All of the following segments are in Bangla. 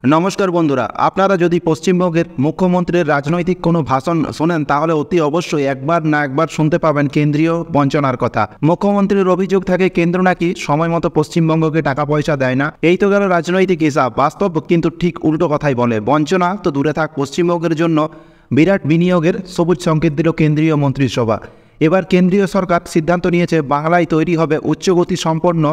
নমস্কার বন্ধুরা, আপনারা যদি পশ্চিমবঙ্গের মুখ্যমন্ত্রীর রাজনৈতিক কোনো ভাষণ শোনেন তাহলে অতি অবশ্যই একবার না একবার শুনতে পাবেন কেন্দ্রীয় বঞ্চনার কথা। মুখ্যমন্ত্রীর অভিযোগ থাকে কেন্দ্র নাকি সময় মতো পশ্চিমবঙ্গকে টাকা পয়সা দেয় না। এই তো গেল রাজনৈতিক হিসাব, বাস্তব কিন্তু ঠিক উল্টো কথাই বলে। বঞ্চনা তো দূরে থাক, পশ্চিমবঙ্গের জন্য বিরাট বিনিয়োগের সবুজ সংকেত দিল কেন্দ্রীয় মন্ত্রিসভা। এবার কেন্দ্রীয় সরকার সিদ্ধান্ত নিয়েছে বাংলায় তৈরি হবে উচ্চগতি সম্পন্ন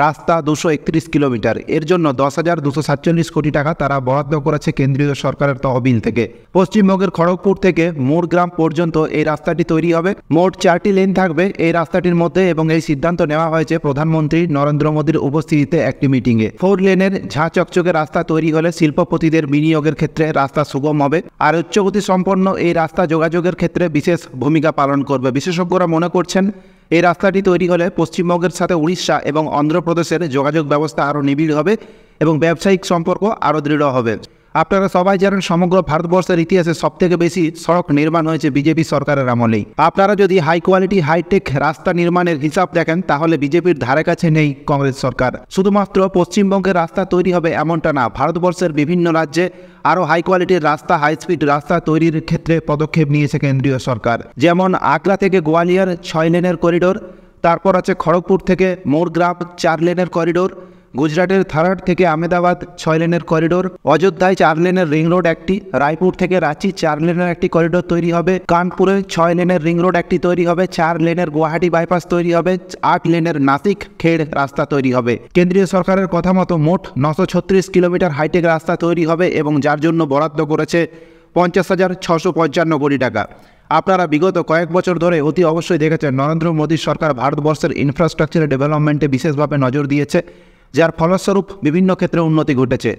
রাস্তা 231 কিলোমিটার। এর জন্য 10,247 কোটি টাকা তারা বরাদ্দ করেছে কেন্দ্রীয় সরকারের তহবিল থেকে। পশ্চিমবঙ্গের খড়গপুর থেকে মোরগ্রাম পর্যন্ত এই রাস্তাটি তৈরি হবে। মোট 4টি লেন থাকবে এই রাস্তাটির মধ্যে এবং এই সিদ্ধান্ত নেওয়া হয়েছে প্রধানমন্ত্রী নরেন্দ্র মোদীর উপস্থিতিতে একটি মিটিংয়ে। 4 লেনের ঝাঁ চকচকে রাস্তা তৈরি হলে শিল্পপতিদের বিনিয়োগের ক্ষেত্রে রাস্তা সুগম হবে, আর উচ্চগতি সম্পন্ন এই রাস্তা যোগাযোগের ক্ষেত্রে বিশেষ ভূমিকা পালন করবে। বিশেষজ্ঞরা মনে করছেন এই রাস্তাটি তৈরি হলে পশ্চিমবঙ্গের সাথে উড়িষ্যা এবং অন্ধ্রপ্রদেশের যোগাযোগ ব্যবস্থা আরও নিবিড় হবে এবং ব্যবসায়িক সম্পর্ক আরও দৃঢ় হবে। আপনারা সবাই জানেন সমগ্র ভারতবর্ষের ইতিহাসে সবথেকে বেশি সড়ক নির্মাণ হয়েছে বিজেপি সরকারের আমলেই। আপনারা যদি হাই কোয়ালিটি হাইটেক রাস্তা নির্মাণের হিসাব দেখেন তাহলে বিজেপির ধারে কাছে নেই কংগ্রেস সরকার। শুধুমাত্র পশ্চিমবঙ্গের রাস্তা তৈরি হবে এমনটা না, ভারতবর্ষের বিভিন্ন রাজ্যে আরও হাই কোয়ালিটির রাস্তা, হাই স্পিড রাস্তা তৈরির ক্ষেত্রে পদক্ষেপ নিয়েছে কেন্দ্রীয় সরকার। যেমন আগ্রা থেকে গোয়ালিয়র 6 লেনের করিডোর, তারপর আছে খড়গপুর থেকে মোরগ্রাম 4 লেনের করিডোর, গুজরাটের থারাট থেকে আহমেদাবাদ 6 লেনের করিডোর, অযোধ্যায় 4 লেনের রিং রোড একটি, রায়পুর থেকে রাঁচি 4 লেনের একটি করিডোর তৈরি হবে, কানপুরে 6 লেনের রিং রোড একটি তৈরি হবে, 4 লেনের গুয়াহাটি বাইপাস তৈরি হবে, 8 লেনের নাসিক খেড় রাস্তা তৈরি হবে। কেন্দ্রীয় সরকারের কথা মতো মোট 936 কিলোমিটার হাইটেক রাস্তা তৈরি হবে এবং যার জন্য বরাদ্দ করেছে 50,655 কোটি টাকা। আপনারা বিগত কয়েক বছর ধরে অতি অবশ্যই দেখেছেন নরেন্দ্র মোদী সরকার ভারতবর্ষের ইনফ্রাস্ট্রাকচার ডেভেলপমেন্টে বিশেষভাবে নজর দিয়েছে, যার ফলস্বরূপ বিভিন্ন ক্ষেত্রে উন্নতি ঘটেছে।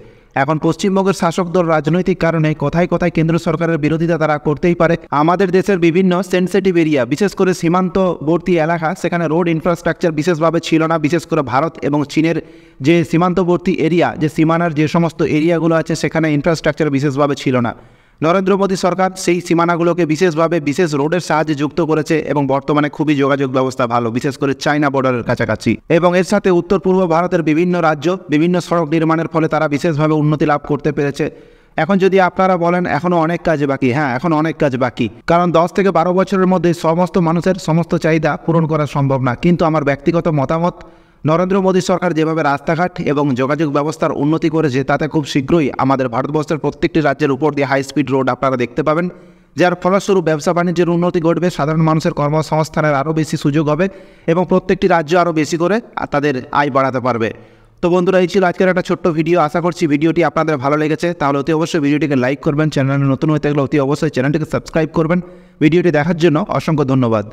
এখন পশ্চিমবঙ্গের শাসক দল রাজনৈতিক কারণে কোথায় কোথায় কেন্দ্র সরকারের বিরোধিতা তারা করতেই পারে। আমাদের দেশের বিভিন্ন সেন্সিটিভ এরিয়া, বিশেষ করে সীমান্তবর্তী এলাকা, সেখানে রোড ইনফ্রাস্ট্রাকচার বিশেষভাবে ছিল না। বিশেষ করে ভারত এবং চীনের যে সীমান্তবর্তী এরিয়া, যে সীমানার যে সমস্ত এরিয়াগুলো আছে সেখানে ইনফ্রাস্ট্রাকচার বিশেষভাবে ছিল না। নরেন্দ্র মোদী সরকার সেই সীমানাগুলোকে বিশেষভাবে বিশেষ রোডের সাহায্যে যুক্ত করেছে এবং বর্তমানে খুবই যোগাযোগ ব্যবস্থা ভালো, বিশেষ করে চায়না বর্ডারের কাছাকাছি। এবং এর সাথে উত্তর পূর্ব ভারতের বিভিন্ন রাজ্য বিভিন্ন সড়ক নির্মাণের ফলে তারা বিশেষভাবে উন্নতি লাভ করতে পেরেছে। এখন যদি আপনারা বলেন এখনও অনেক কাজ বাকি, হ্যাঁ, এখন অনেক কাজ বাকি, কারণ 10 থেকে 12 বছরের মধ্যে সমস্ত মানুষের সমস্ত চাহিদা পূরণ করা সম্ভব না। কিন্তু আমার ব্যক্তিগত মতামত, নরেন্দ্র মোদী সরকার যেভাবে রাস্তাঘাট এবং যোগাযোগ ব্যবস্থার উন্নতি করেছে তাতে খুব শীঘ্রই আমাদের ভারতবর্ষের প্রত্যেকটি রাজ্যের উপর দিয়ে হাই স্পিড রোড আপনারা দেখতে পাবেন, যার ফলস্বরূপ ব্যবসা বাণিজ্যের উন্নতি ঘটবে, সাধারণ মানুষের কর্মসংস্থানের আরও বেশি সুযোগ হবে এবং প্রত্যেকটি রাজ্য আরও বেশি করে তাদের আয় বাড়াতে পারবে। তো বন্ধুরা, এই ছিল আজকের একটা ছোট্ট ভিডিও। আশা করছি ভিডিওটি আপনাদের ভালো লেগেছে। তাহলে অতি অবশ্যই ভিডিওটিকে লাইক করবেন, চ্যানেলে নতুন হয়ে থাকলে অতি অবশ্যই চ্যানেলটিকে সাবস্ক্রাইব করবেন। ভিডিওটি দেখার জন্য অসংখ্য ধন্যবাদ।